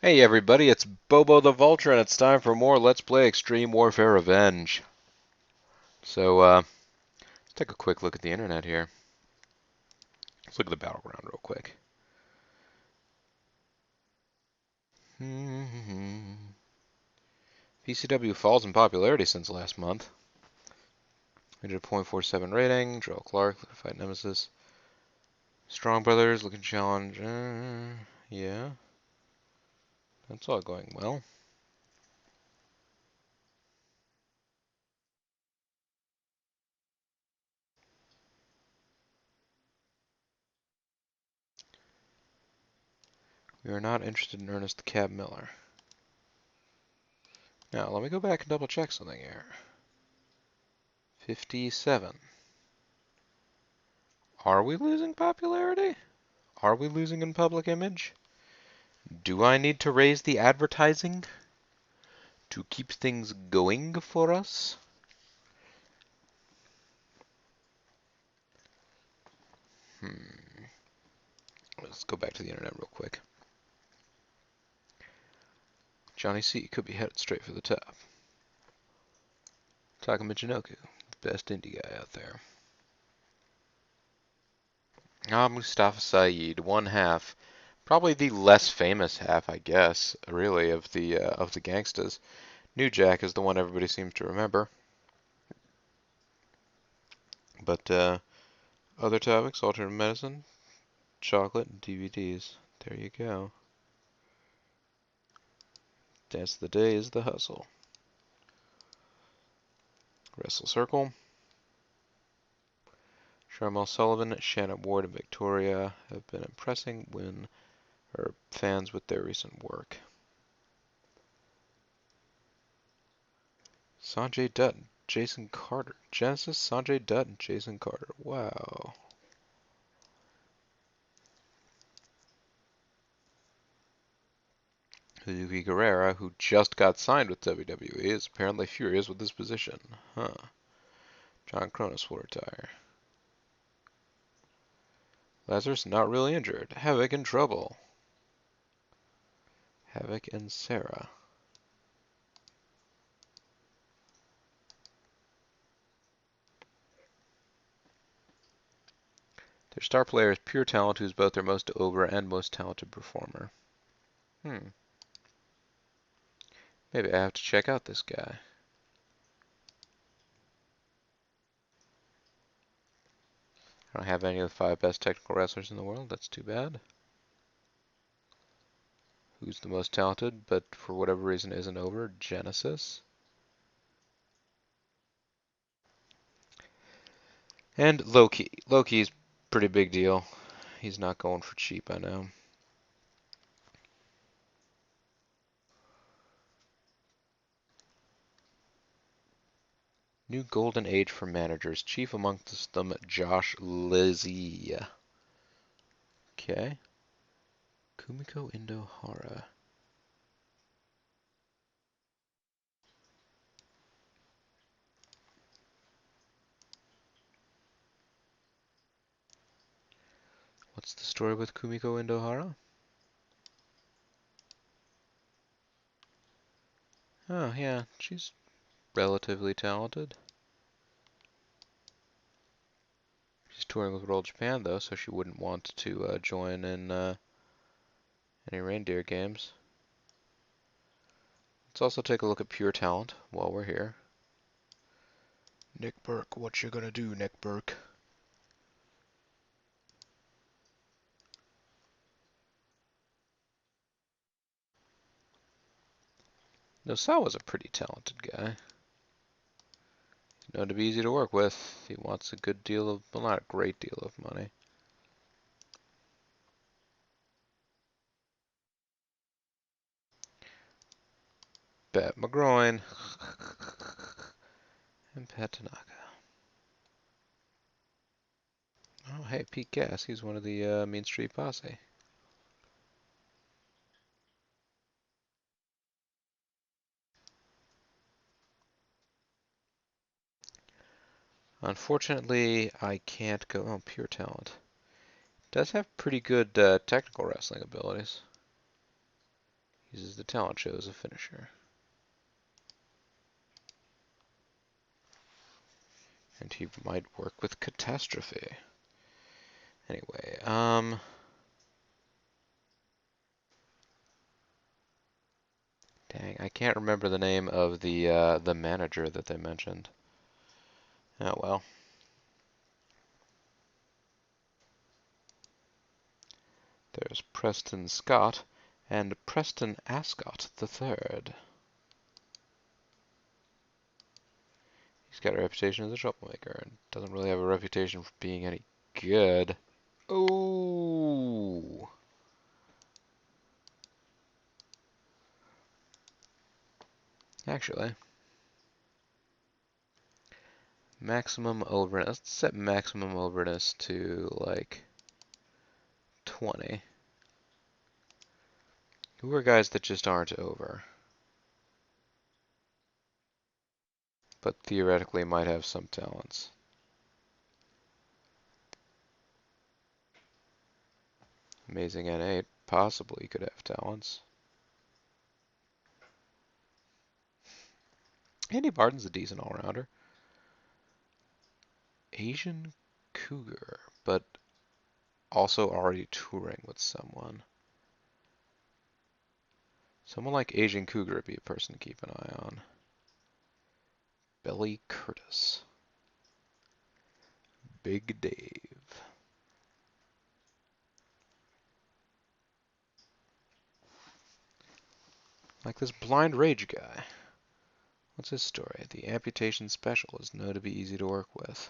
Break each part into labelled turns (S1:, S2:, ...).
S1: Hey everybody, it's Bobo the Vulture, and it's time for more Let's Play Extreme Warfare Revenge. Let's take a quick look at the internet here. Let's look at the battleground real quick. PCW falls in popularity since last month. 100.47 rating, Joel Clark, Fight Nemesis. Strong Brothers, looking challenge. Yeah, that's all going well. We are not interested in Ernest the Cab Miller. Now, let me go back and double check something here. 57. Are we losing popularity? Are we losing in public image? Do I need to raise the advertising to keep things going for us? Let's go back to the internet real quick. Johnny C could be headed straight for the top. Taka Michinoku, best indie guy out there. Mustafa Saeed, one half, probably the less famous half, I guess, really, of the gangstas. New Jack is the one everybody seems to remember. But other topics: alternative medicine, chocolate, and DVDs. There you go. Dance of the day is the hustle. Wrestle Circle. Sharmell Sullivan, Shannon Ward, and Victoria have been impressing fans with their recent work. Sanjay Dutt, Jason Carter. Genesis, Sanjay Dutt, and Jason Carter. Wow. Yuki Guerrera, who just got signed with WWE, is apparently furious with his position. Huh. John Cronus will retire. Lazarus not really injured. Havoc in trouble. Havoc and Sarah. Their star player is pure talent, who's both their most over and most talented performer. Maybe I have to check out this guy. I don't have any of the 5 best technical wrestlers in the world. That's too bad. Who's the most talented, but for whatever reason isn't over? Genesis. And Loki. Loki's pretty big deal. He's not going for cheap, I know. New golden age for managers. Chief amongst them, Josh Lizzie. Okay. Kumiko Indo Hara. What's the story with Kumiko Indo Hara? Oh, yeah, she's relatively talented. She's touring with World Japan, though, so she wouldn't want to join in any reindeer games. Let's also take a look at pure talent while we're here. Nick Burke, what you gonna do, Nick Burke? Nosawa's a pretty talented guy. He's known to be easy to work with. He wants a good deal of, well, not a great deal of money. Bat McGroin. And Pat Tanaka. Oh, hey, Pete Gas. He's one of the Mean Street Posse. Unfortunately, I can't go. Oh, pure talent. Does have pretty good technical wrestling abilities. Uses the talent show as a finisher. And he might work with Catastrophe. Anyway, dang, I can't remember the name of the manager that they mentioned. Oh well. There's Preston Scott and Preston Ascot III. He's got a reputation as a troublemaker and doesn't really have a reputation for being any good. Oh! Actually, maximum overness. Let's set maximum overness to like 20. Who are guys that just aren't over, but theoretically might have some talents? Amazing N8, possibly could have talents. Andy Barton's a decent all-rounder. Asian Cougar, but also already touring with someone. Someone like Asian Cougar would be a person to keep an eye on. Billy Curtis. Big Dave. Like this Blind Rage guy. What's his story? The amputation special is known to be easy to work with.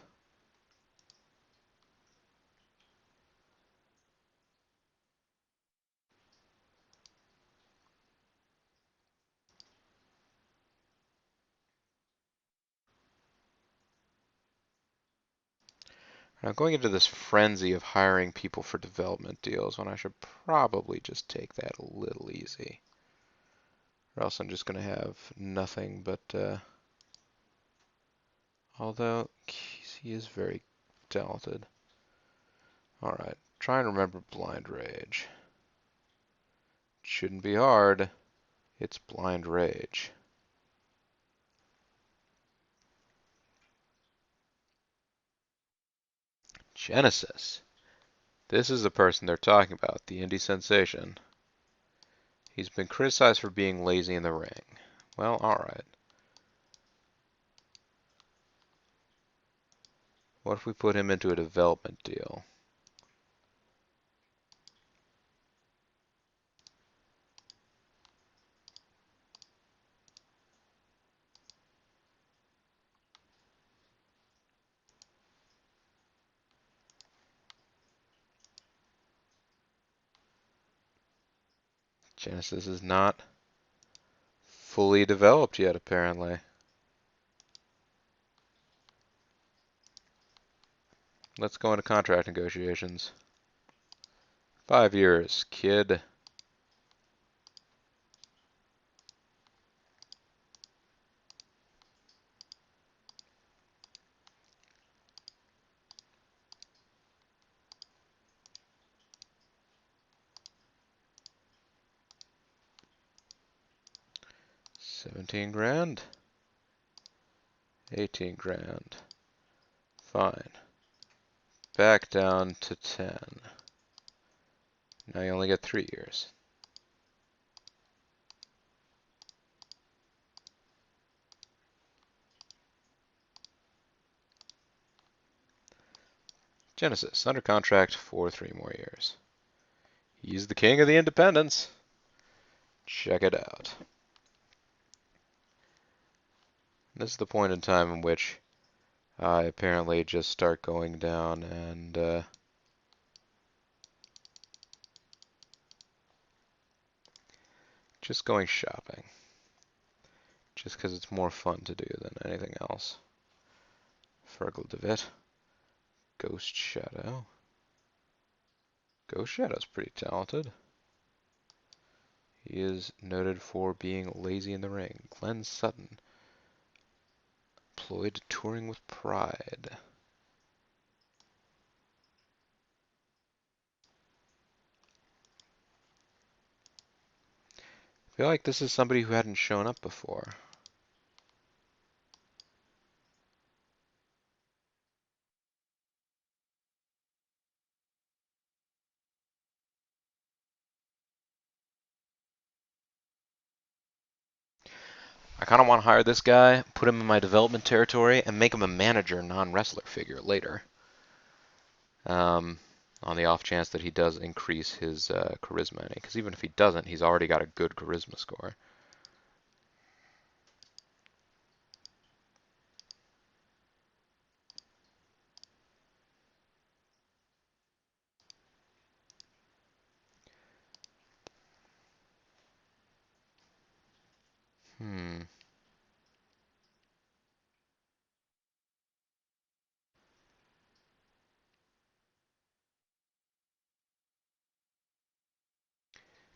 S1: I'm going into this frenzy of hiring people for development deals when I should probably just take that a little easy. Or else I'm just going to have nothing but, although he is very talented. Alright, try and remember Blind Rage. Shouldn't be hard. It's Blind Rage. Genesis. This is the person they're talking about, the indie sensation. He's been criticized for being lazy in the ring. Well, alright. What if we put him into a development deal? Genesis is not fully developed yet, apparently. Let's go into contract negotiations. 5 years, kid. $17,000. 18,000. Fine. Back down to 10. Now you only get 3 years. Genesis, under contract for 3 more years. He's the king of the independents. Check it out. This is the point in time in which I apparently just start going down and just going shopping. Just because it's more fun to do than anything else. Fergal DeVitt. Ghost Shadow. Ghost Shadow's pretty talented. He is noted for being lazy in the ring. Glenn Sutton. Employed touring with pride. feel like this is somebody who hadn't shown up before. I kind of want to hire this guy, put him in my development territory, and make him a manager, non-wrestler figure later. On the off chance that he does increase his charisma any. Because even if he doesn't, he's already got a good charisma score. Hmm.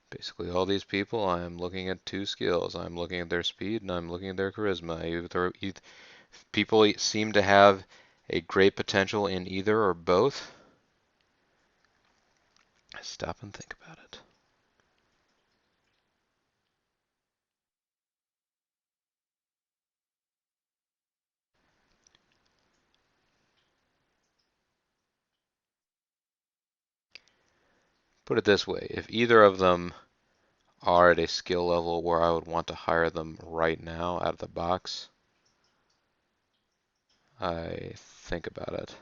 S1: Basically, all these people, I'm looking at two skills. I'm looking at their speed and I'm looking at their charisma. People seem to have a great potential in either or both. Stop and think about it. Put it this way, if either of them are at a skill level where I would want to hire them right now out of the box, I think about it.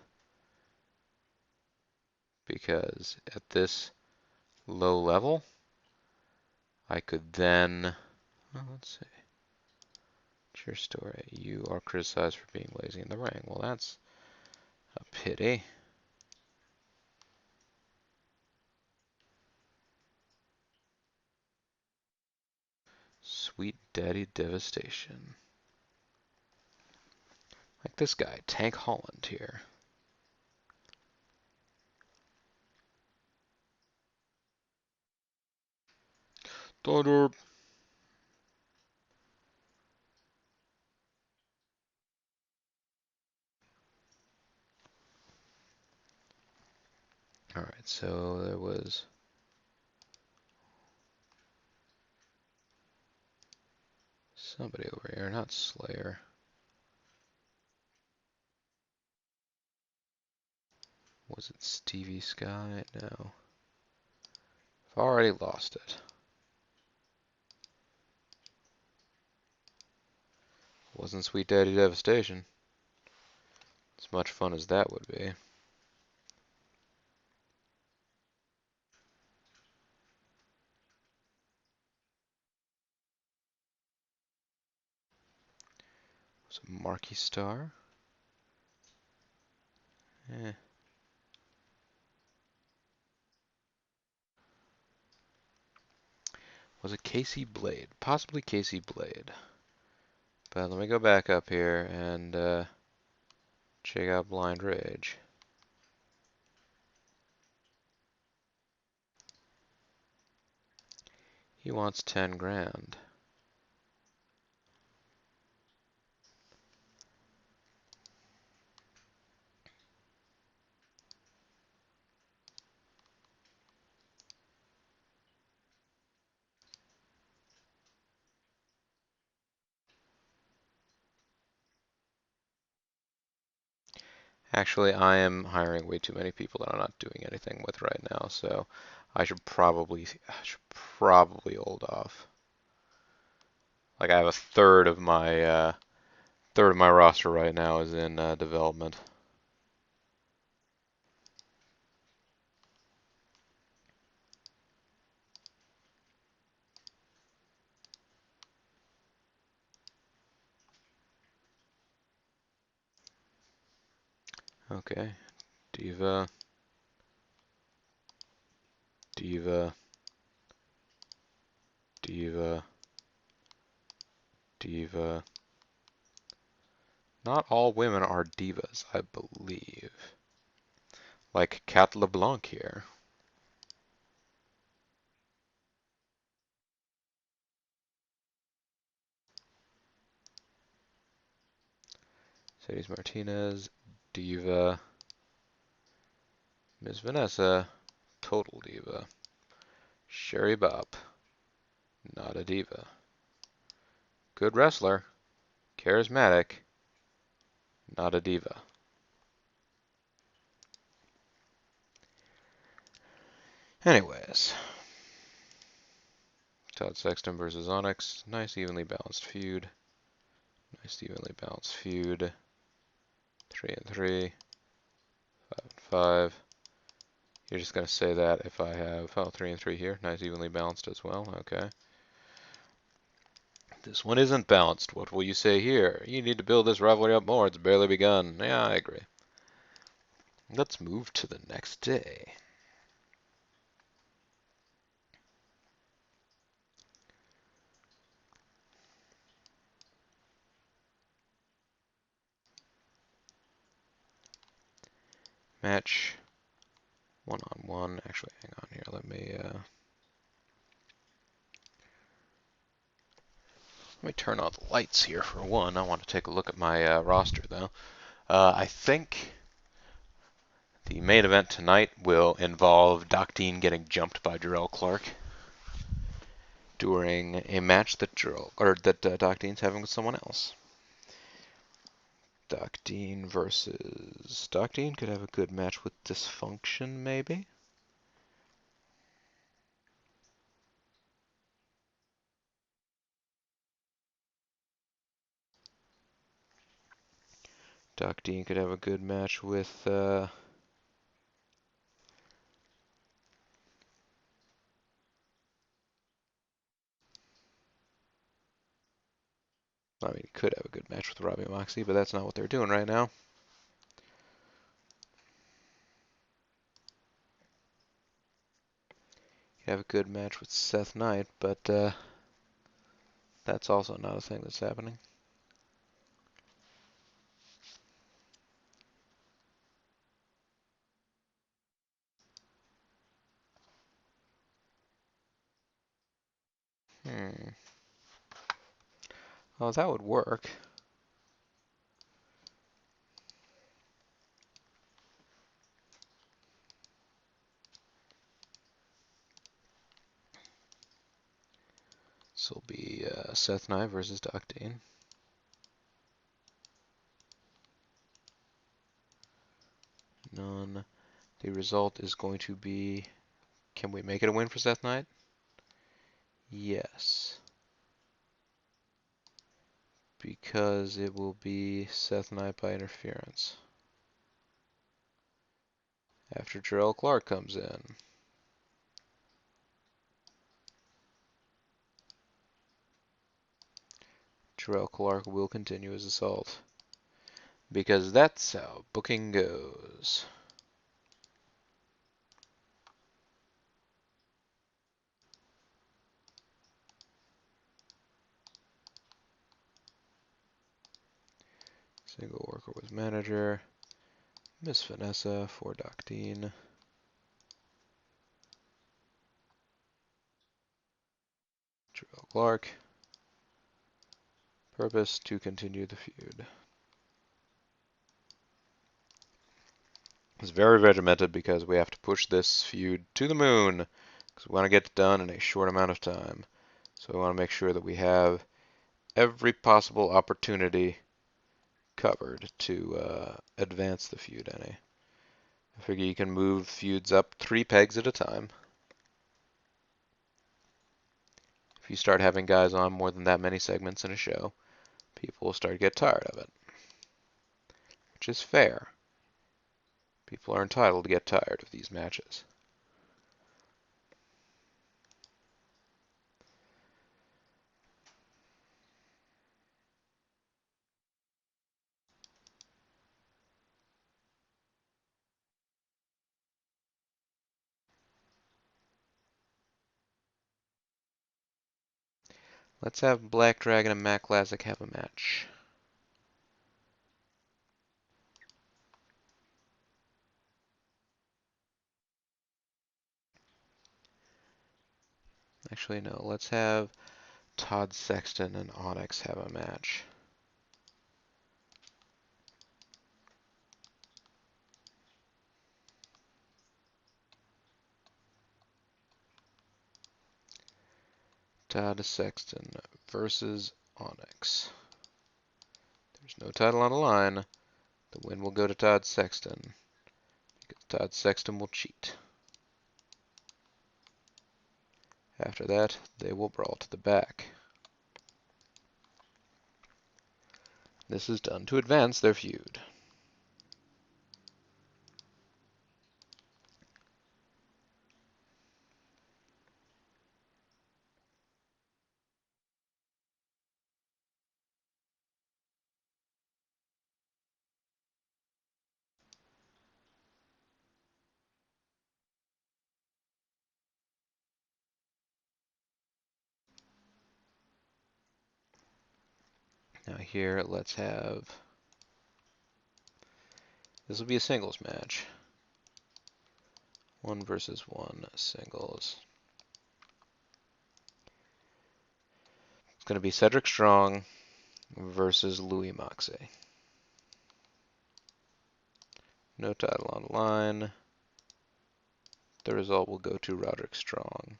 S1: Because at this low level, I could then, well, let's see, what's your story? You are criticized for being lazy in the ring. Well, that's a pity. Sweet Daddy Devastation. Like this guy, Tank Holland here. Thunder. Alright, so there was somebody over here, not Slayer. Was it Stevie Sky? No. I've already lost it. Wasn't Sweet Daddy Devastation. As much fun as that would be. Was it Marky Star? Eh. Was it Casey Blade? Possibly Casey Blade. But let me go back up here and check out Blind Rage. He wants 10 grand. Actually, I am hiring way too many people that I'm not doing anything with right now, so I should probably hold off. Like I have a third of my roster right now is in development. Okay, Diva, Diva, Diva, Diva. Not all women are divas, I believe. Like Cat LeBlanc here. Sadie Martinez, Diva. Miss Vanessa, total diva. Sherry Bob, Not a diva. Good wrestler. Charismatic. Not a diva. Anyways. Todd Sexton versus Onyx. Nice evenly balanced feud. Nice evenly balanced feud. 3 and 3. 5 and 5. You're just going to say that if I have, 3 and 3 here. Nice evenly balanced as well. Okay. This one isn't balanced. What will you say here? You need to build this rivalry up more. It's barely begun. Yeah, I agree. Let's move to the next day. Match 1-on-1. Actually, hang on here. Let me turn on the lights here for one. I want to take a look at my roster though. I think the main event tonight will involve Doc Dean getting jumped by Jarrell Clark during a match that Doc Dean's having with someone else. Doc Dean versus Doc Dean could have a good match with Dysfunction, maybe. Doc Dean could have a good match with I mean, he could have a good match with Robbie Moxley, but that's not what they're doing right now. He have a good match with Seth Knight, but that's also not a thing that's happening. Oh, that would work. This will be Seth Knight versus Doc Dean. None. The result is going to be, can we make it a win for Seth Knight? Yes. Because it will be Seth Knight by interference. After Jarrell Clark comes in. Jarrell Clark will continue his assault. Because that's how booking goes. Single worker with manager. Miss Vanessa for Doc Dean. Jarrell Clark. Purpose to continue the feud. It's very regimented because we have to push this feud to the moon because we want to get it done in a short amount of time. So we want to make sure that we have every possible opportunity covered to advance the feud any. I figure you can move feuds up 3 pegs at a time. If you start having guys on more than that many segments in a show, people will start to get tired of it. Which is fair. People are entitled to get tired of these matches. Let's have Black Dragon and Matt Classic have a match. Actually, no. Let's have Todd Sexton and Onyx have a match. Todd Sexton versus Onyx. There's no title on the line. The win will go to Todd Sexton because Todd Sexton will cheat. After that, they will brawl to the back. This is done to advance their feud. Now here, let's have... This will be a singles match. 1 versus 1 singles. It's going to be Cedric Strong versus Louis Moxley. No title on the line. The result will go to Roderick Strong.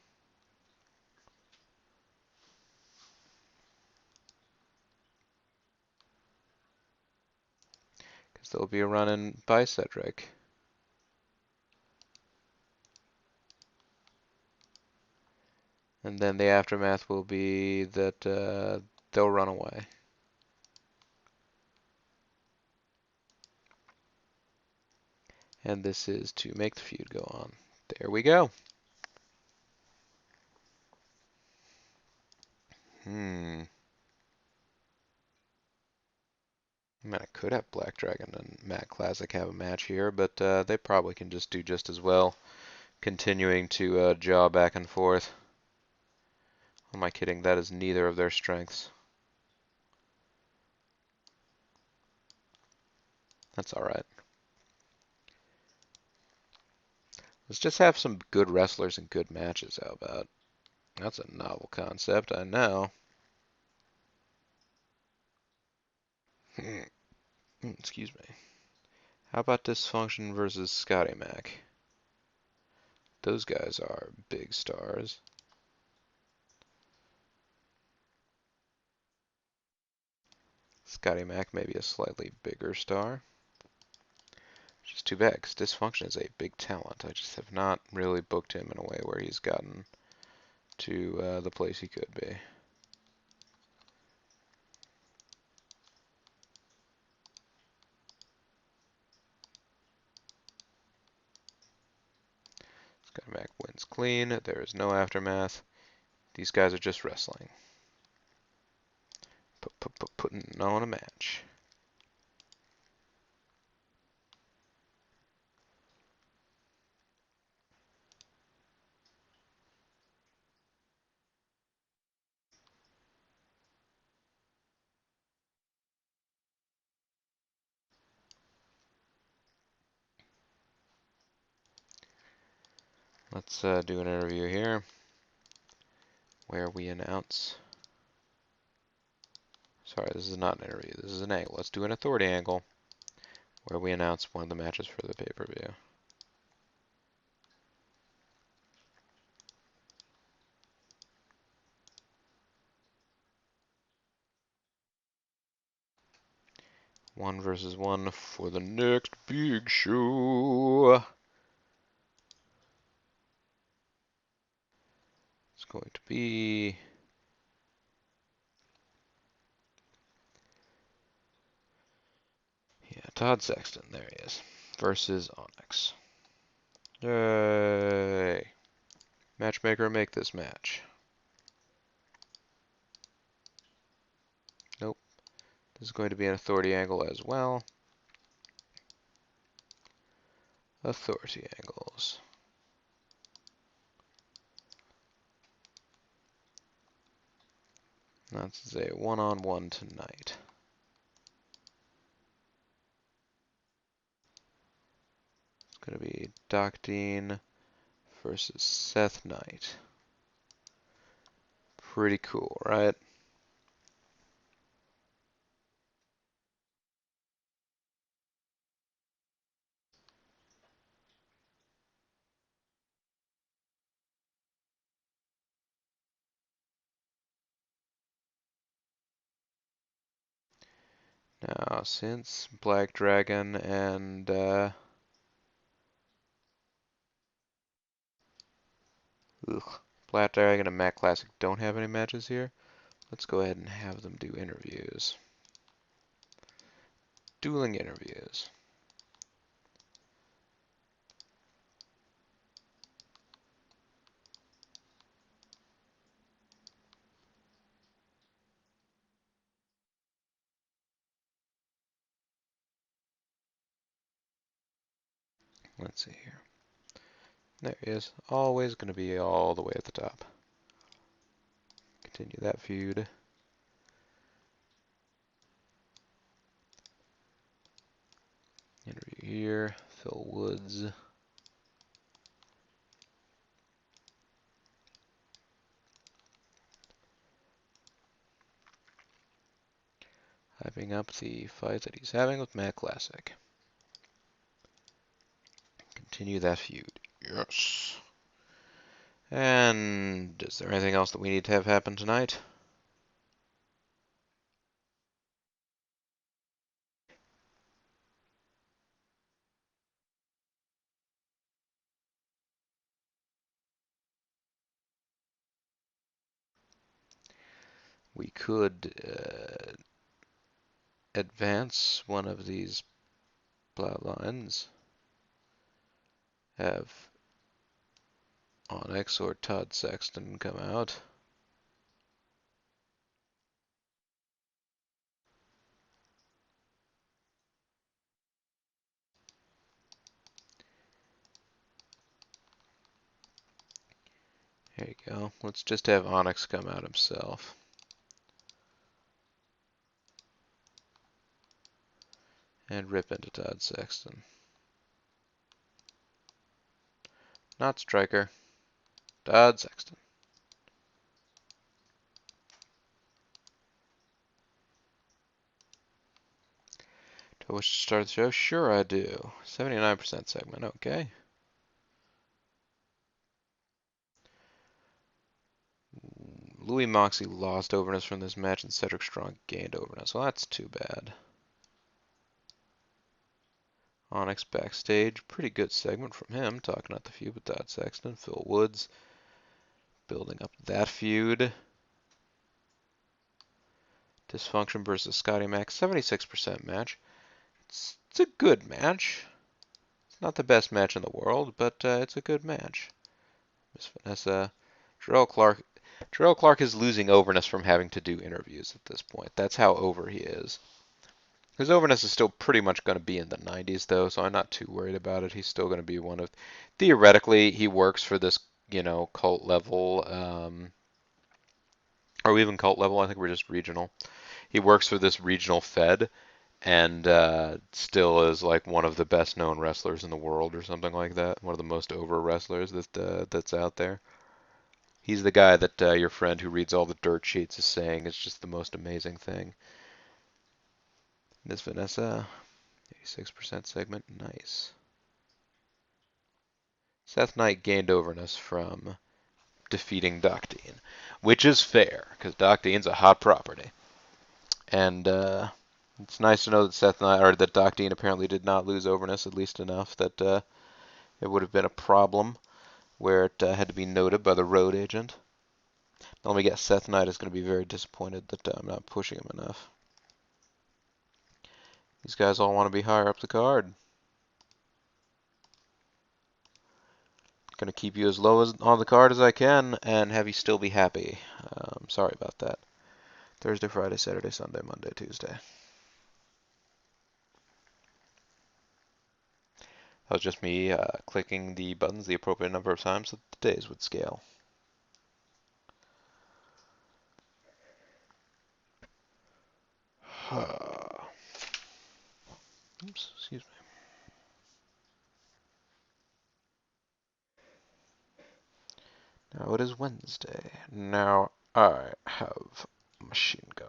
S1: Because there will be a run-in by Cedric. And then the aftermath will be that they'll run away. And this is to make the feud go on. There we go. I mean, I could have Black Dragon and Matt Classic have a match here, but they probably can just do just as well, continuing to jaw back and forth. Who am I kidding? That is neither of their strengths. That's alright. Let's just have some good wrestlers and good matches, how about? That's a novel concept, I know. Excuse me. How about Dysfunction versus Scotty Mac? Those guys are big stars. Scotty Mac may be a slightly bigger star. Which is too bad, because Dysfunction is a big talent. I just have not really booked him in a way where he's gotten to the place he could be. Scotty Mac wins clean. There is no aftermath. These guys are just wrestling. Putting on a match. Let's do an interview here where we announce. Sorry, this is not an interview. This is an angle. Let's do an authority angle where we announce one of the matches for the pay-per-view. One versus one for the next big show. It's going to be Todd Sexton, there he is, versus Onyx. Yay! Matchmaker, make this match. Nope. This is going to be an authority angle as well. Authority angles. That's a one-on-one tonight. It's going to be Doc Dean versus Seth Knight. Pretty cool, right? Now, since Black Dragon and Black Dragon and Mac Classic don't have any matches here, let's go ahead and have them do interviews. Dueling interviews. Let's see here. There he is. Always going to be all the way at the top. Continue that feud. Interview here. Phil Woods. Hyping up the fight that he's having with Matt Classic. Continue that feud. Yes. And is there anything else that we need to have happen tonight? We could advance one of these plot lines. Have Onyx or Todd Sexton come out. There you go. Let's just have Onyx come out himself. And rip into Todd Sexton. Not Striker. Todd Sexton. Do I wish to start the show? Sure I do. 79% segment, okay. Louis Moxley lost overness from this match and Cedric Strong gained overness. Well, that's too bad. Onyx backstage, pretty good segment from him, talking about the feud with Todd Sexton. Phil Woods building up that feud. Dysfunction versus Scotty Mac, 76% match. It's a good match. It's not the best match in the world, but it's a good match. Miss Vanessa, Jarrell Clark is losing overness from having to do interviews at this point. That's how over he is. His overness is still pretty much going to be in the 90s, though, so I'm not too worried about it. He's still going to be one of... Theoretically, he works for this, cult level, or even cult level. I think we're just regional. He works for this regional fed, and still is like one of the best known wrestlers in the world, or something like that. One of the most over wrestlers that's out there. He's the guy that your friend who reads all the dirt sheets is saying is just the most amazing thing. Miss Vanessa, 86% segment, nice. Seth Knight gained overness from defeating Doc Dean, which is fair, because Doc Dean's a hot property. And it's nice to know that that Doc Dean apparently did not lose overness, at least enough that it would have been a problem where it had to be noted by the road agent. Now, let me guess, Seth Knight is going to be very disappointed that I'm not pushing him enough. These guys all want to be higher up the card. Going to keep you as low as on the card as I can and have you still be happy. Sorry about that. Thursday, Friday, Saturday, Sunday, Monday, Tuesday. That was just me clicking the buttons the appropriate number of times so that the days would scale. Oops, excuse me. Now it is Wednesday. Now I have a machine gun.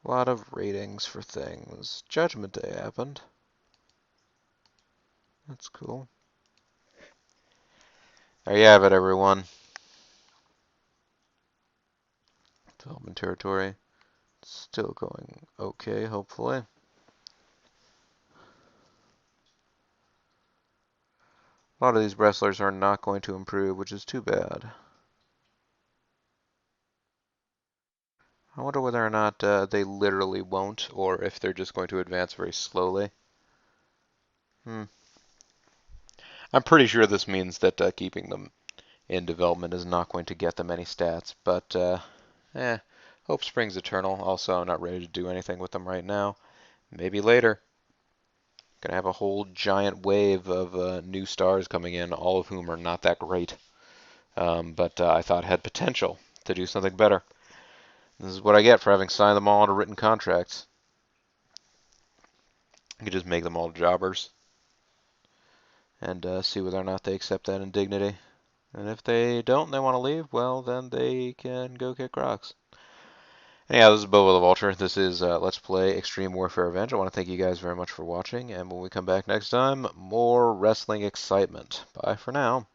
S1: A lot of ratings for things. Judgment Day happened. That's cool. There you have it, everyone. Development territory. Still going okay, hopefully. A lot of these wrestlers are not going to improve, which is too bad. I wonder whether or not they literally won't, or if they're just going to advance very slowly. I'm pretty sure this means that keeping them in development is not going to get them any stats, but hope springs eternal. Also, I'm not ready to do anything with them right now. Maybe later. Gonna have a whole giant wave of new stars coming in, all of whom are not that great, but I thought had potential to do something better. This is what I get for having signed them all into written contracts. I could just make them all jobbers and see whether or not they accept that indignity. And if they don't and they want to leave, well, then they can go kick rocks. Anyhow, this is Boba the Vulture. This is Let's Play Extreme Warfare Revenge. I want to thank you guys very much for watching, and when we come back next time, more wrestling excitement. Bye for now.